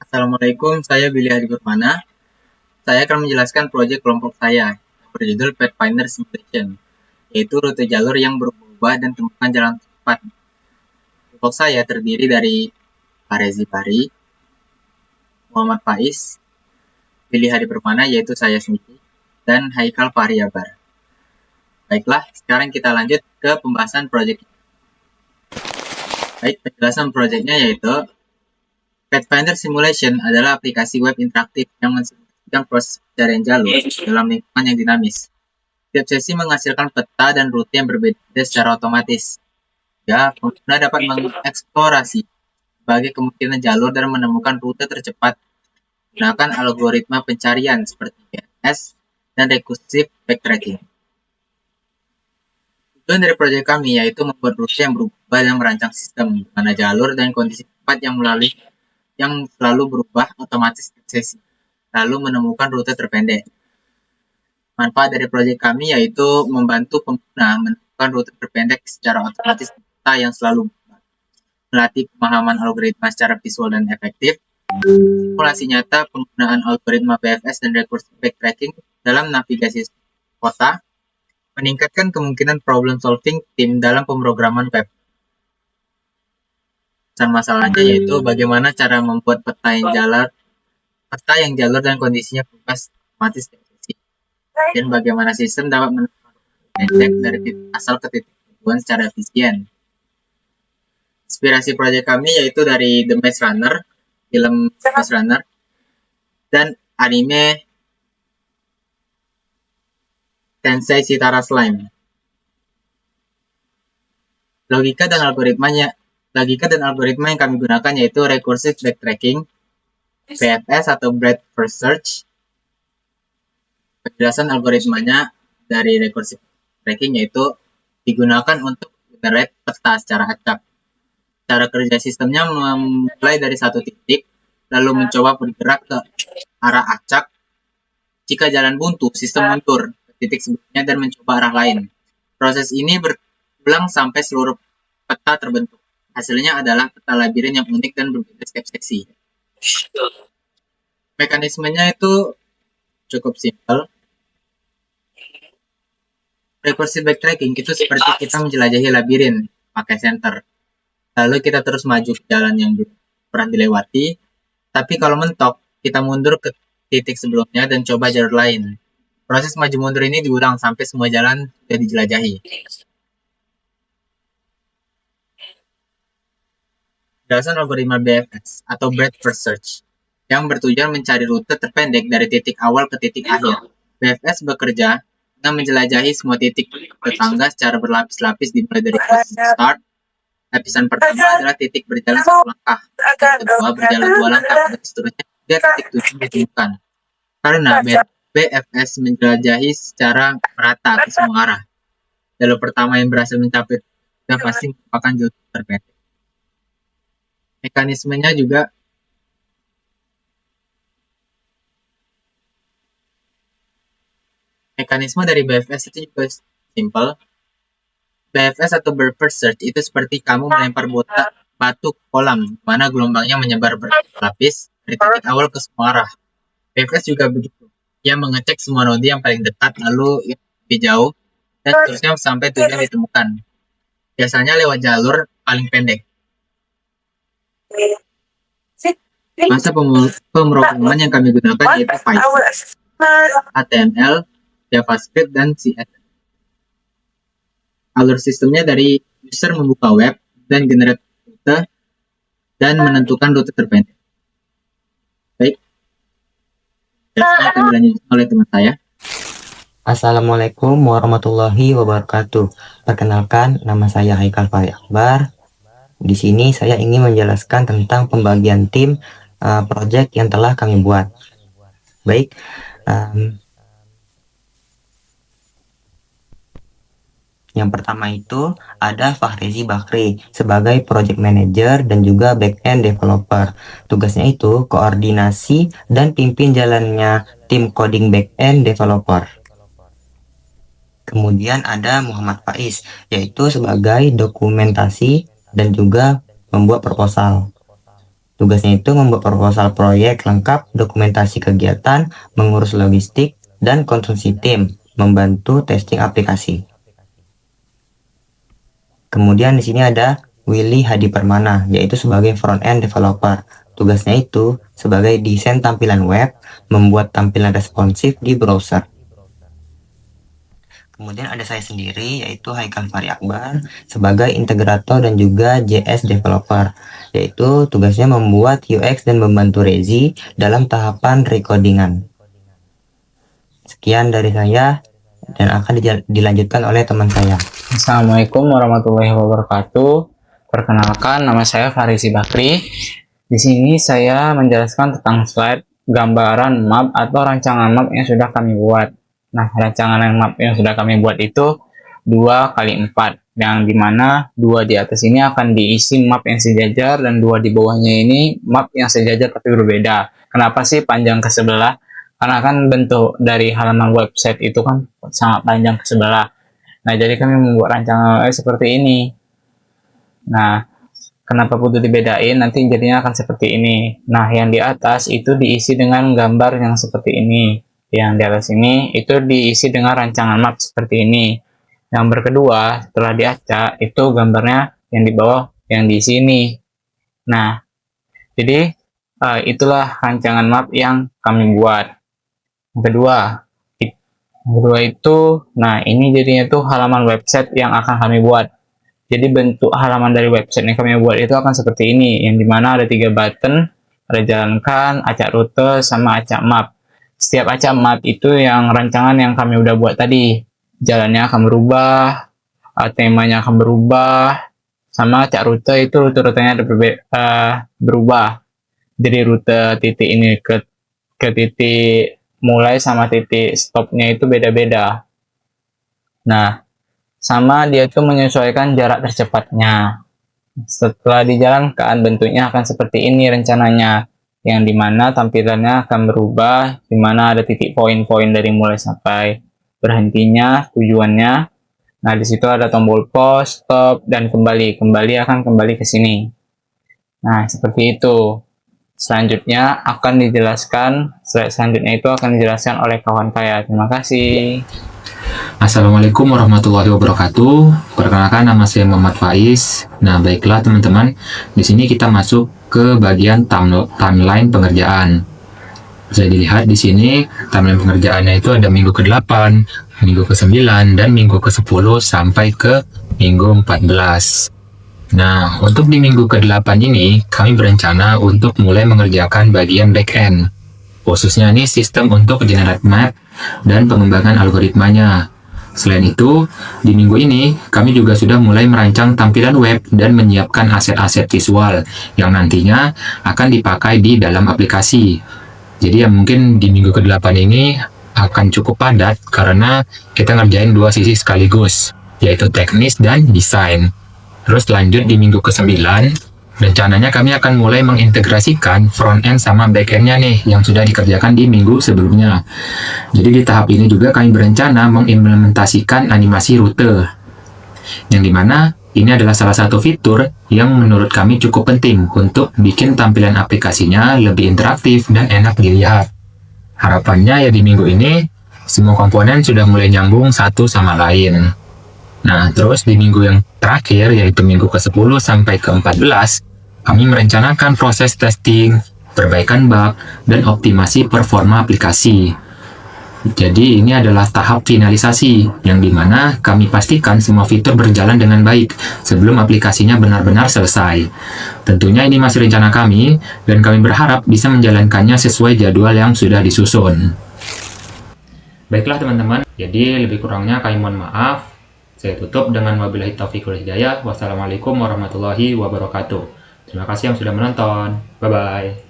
Assalamualaikum, saya Billy Hadi Permana. Saya akan menjelaskan proyek kelompok saya berjudul Pathfinder Simulation, yaitu rute jalur yang berubah dan temukan jalan cepat. Kelompok saya terdiri dari Parezi Pari, Muhammad Faiz, Billy Hadi Permana, yaitu saya sendiri, dan Haikal Fahriabar. Baiklah, sekarang kita lanjut ke pembahasan proyek. Baik, penjelasan proyeknya yaitu Pathfinder Simulation adalah aplikasi web interaktif yang mensimulasikan proses pencarian jalur dalam lingkungan yang dinamis. Setiap sesi menghasilkan peta dan rute yang berbeda secara otomatis. Ya, pengguna dapat mengeksplorasi berbagai kemungkinan jalur dan menemukan rute tercepat menggunakan algoritma pencarian seperti BFS dan recursive backtracking. Tujuan dari proyek kami yaitu membuat rute yang berubah dan merancang sistem di mana jalur dan kondisi tempat yang selalu berubah otomatis setiap sesi, lalu menemukan rute terpendek. Manfaat dari proyek kami yaitu membantu pengguna menemukan rute terpendek secara otomatis yang selalu berubah, melatih pemahaman algoritma secara visual dan efektif, simulasi nyata penggunaan algoritma BFS dan recursive backtracking dalam navigasi kota, meningkatkan kemungkinan problem solving tim dalam pemrograman web. Dan masalahnya yaitu bagaimana cara membuat peta yang jalur dan kondisinya berubah otomatis dan bagaimana sistem dapat menemukan pendek dari titik asal ke titik tujuan secara efisien. Inspirasi proyek kami yaitu dari The Maze Runner, film Maze Runner, dan anime Tensei Chitara Slime. Logika dan algoritma yang kami gunakan yaitu recursive backtracking, BFS atau breadth first search. Penjelasan algoritmanya dari recursive backtracking yaitu digunakan untuk generate peta secara acak. Cara kerja sistemnya memulai dari satu titik, lalu mencoba bergerak ke arah acak. Jika jalan buntu, sistem mundur ke titik sebelumnya dan mencoba arah lain. Proses ini berulang sampai seluruh peta terbentuk. Hasilnya adalah peta labirin yang unik dan berbeda setiap seksi. Mekanismenya itu cukup simpel. Recursive backtracking itu seperti kita menjelajahi labirin pakai center. Lalu kita terus maju ke jalan yang pernah dilewati. Tapi kalau mentok, kita mundur ke titik sebelumnya dan coba jalur lain. Proses maju mundur ini diulang sampai semua jalan sudah dijelajahi. Penjelasan algoritma BFS atau breadth first search yang bertujuan mencari rute terpendek dari titik awal ke titik akhir. BFS bekerja dengan menjelajahi semua titik tetangga secara berlapis-lapis dimulai dari start. Lapisan pertama adalah titik berjalan satu langkah, kedua berjalan dua langkah, dan seterusnya hingga titik tujuan ditemukan. Karena BFS menjelajahi secara merata ke semua arah. Jalur pertama yang berhasil mencapai sudah pasti merupakan jalur terpendek. Mekanismenya juga mekanisme dari BFS itu juga simple. BFS atau bird first search itu seperti kamu melempar batu ke kolam, mana gelombangnya menyebar berlapis dari titik awal ke semua arah. BFS juga begitu. Ia mengecek semua node yang paling dekat, lalu lebih jauh, dan seterusnya sampai tujuan ditemukan. Biasanya lewat jalur paling pendek. Masa pemrograman yang kami gunakan yaitu Python, HTML, JavaScript, dan CSS. Alur sistemnya dari user membuka web dan generate rute dan menentukan rute terpendek. Baik, biasanya akan dilanjutkan oleh teman saya. Assalamualaikum warahmatullahi wabarakatuh. Perkenalkan, nama saya Haikal Fahriabar. Di sini saya ingin menjelaskan tentang pembagian tim proyek yang telah kami buat. Baik, yang pertama itu ada Fahrezi Bakri sebagai project manager dan juga back-end developer. Tugasnya itu koordinasi dan pimpin jalannya tim coding back-end developer. Kemudian ada Muhammad Faiz, yaitu sebagai dokumentasi dan juga membuat proposal. Tugasnya itu membuat proposal proyek lengkap, dokumentasi kegiatan, mengurus logistik, dan konsumsi tim, membantu testing aplikasi. Kemudian di sini ada Willy Hadi Permana, yaitu sebagai front-end developer. Tugasnya itu sebagai desain tampilan web, membuat tampilan responsif di browser. Kemudian ada saya sendiri, yaitu Haikal Fahri Akbar, sebagai integrator dan juga JS developer, yaitu tugasnya membuat UX dan membantu Rezi dalam tahapan recordingan. Sekian dari saya, dan akan dilanjutkan oleh teman saya. Assalamualaikum warahmatullahi wabarakatuh. Perkenalkan, nama saya Farisi Bakri. Di sini saya menjelaskan tentang slide gambaran map atau rancangan map yang sudah kami buat. Nah, rancangan map yang sudah kami buat itu 2x4, yang dimana 2 di atas ini akan diisi map yang sejajar dan 2 di bawahnya ini map yang sejajar tapi berbeda. Kenapa sih panjang ke sebelah? Karena kan bentuk dari halaman website itu kan sangat panjang ke sebelah. Nah, jadi kami membuat rancangan seperti ini. Nah, kenapa butuh dibedain? Nanti jadinya akan seperti ini. Nah, yang di atas itu diisi dengan gambar yang seperti ini. Yang di atas ini itu diisi dengan rancangan map seperti ini. Yang berkedua, setelah diacak, itu gambarnya yang di bawah yang di sini. Nah, jadi itulah rancangan map yang kami buat. Yang kedua itu, nah ini jadinya tuh halaman website yang akan kami buat. Jadi bentuk halaman dari website yang kami buat itu akan seperti ini, yang dimana ada 3 button, ada jalankan, acak rute, sama acak map. Setiap acak map itu yang rancangan yang kami udah buat tadi. Jalannya akan berubah, temanya akan berubah, sama acak rute itu rute-rutenya berubah. Jadi rute titik ini ke titik mulai sama titik stopnya itu beda-beda. Nah, sama dia tuh menyesuaikan jarak tercepatnya. Setelah dijalankan, bentuknya akan seperti ini rencananya, yang dimana tampilannya akan berubah, dimana ada titik poin-poin dari mulai sampai berhentinya, tujuannya. Nah, di situ ada tombol pause, stop, dan kembali. Kembali akan kembali ke sini. Nah, seperti itu. Selanjutnya akan dijelaskan, slide selanjutnya itu akan dijelaskan oleh kawan saya. Terima kasih. Assalamualaikum warahmatullahi wabarakatuh. Perkenalkan, nama saya Muhammad Faiz. Nah, baiklah teman-teman, di sini kita masuk ke bagian timeline pengerjaan. Bisa dilihat di sini timeline pengerjaannya itu ada minggu ke-8, minggu ke-9, dan minggu ke-10 sampai ke minggu 14. Nah, untuk di minggu ke-8 ini, kami berencana untuk mulai mengerjakan bagian back-end. Khususnya nih sistem untuk generate map dan pengembangan algoritmanya. Selain itu, di minggu ini, kami juga sudah mulai merancang tampilan web dan menyiapkan aset-aset visual yang nantinya akan dipakai di dalam aplikasi. Jadi ya mungkin di minggu ke-8 ini akan cukup padat karena kita ngerjain 2 sisi sekaligus, yaitu teknis dan desain. Terus lanjut di minggu ke-9, rencananya kami akan mulai mengintegrasikan front-end sama back-end-nya nih yang sudah dikerjakan di minggu sebelumnya. Jadi di tahap ini juga kami berencana mengimplementasikan animasi rute, yang dimana ini adalah salah satu fitur yang menurut kami cukup penting untuk bikin tampilan aplikasinya lebih interaktif dan enak dilihat. Harapannya ya di minggu ini, semua komponen sudah mulai nyambung satu sama lain. Nah, terus di minggu yang terakhir, yaitu minggu ke-10 sampai ke-14, kami merencanakan proses testing, perbaikan bug, dan optimasi performa aplikasi. Jadi ini adalah tahap finalisasi, yang dimana kami pastikan semua fitur berjalan dengan baik sebelum aplikasinya benar-benar selesai. Tentunya ini masih rencana kami, dan kami berharap bisa menjalankannya sesuai jadwal yang sudah disusun. Baiklah teman-teman, jadi lebih kurangnya kami mohon maaf. Saya tutup dengan wabillahi taufiq wal hidayah. Wassalamualaikum warahmatullahi wabarakatuh. Terima kasih yang sudah menonton. Bye-bye.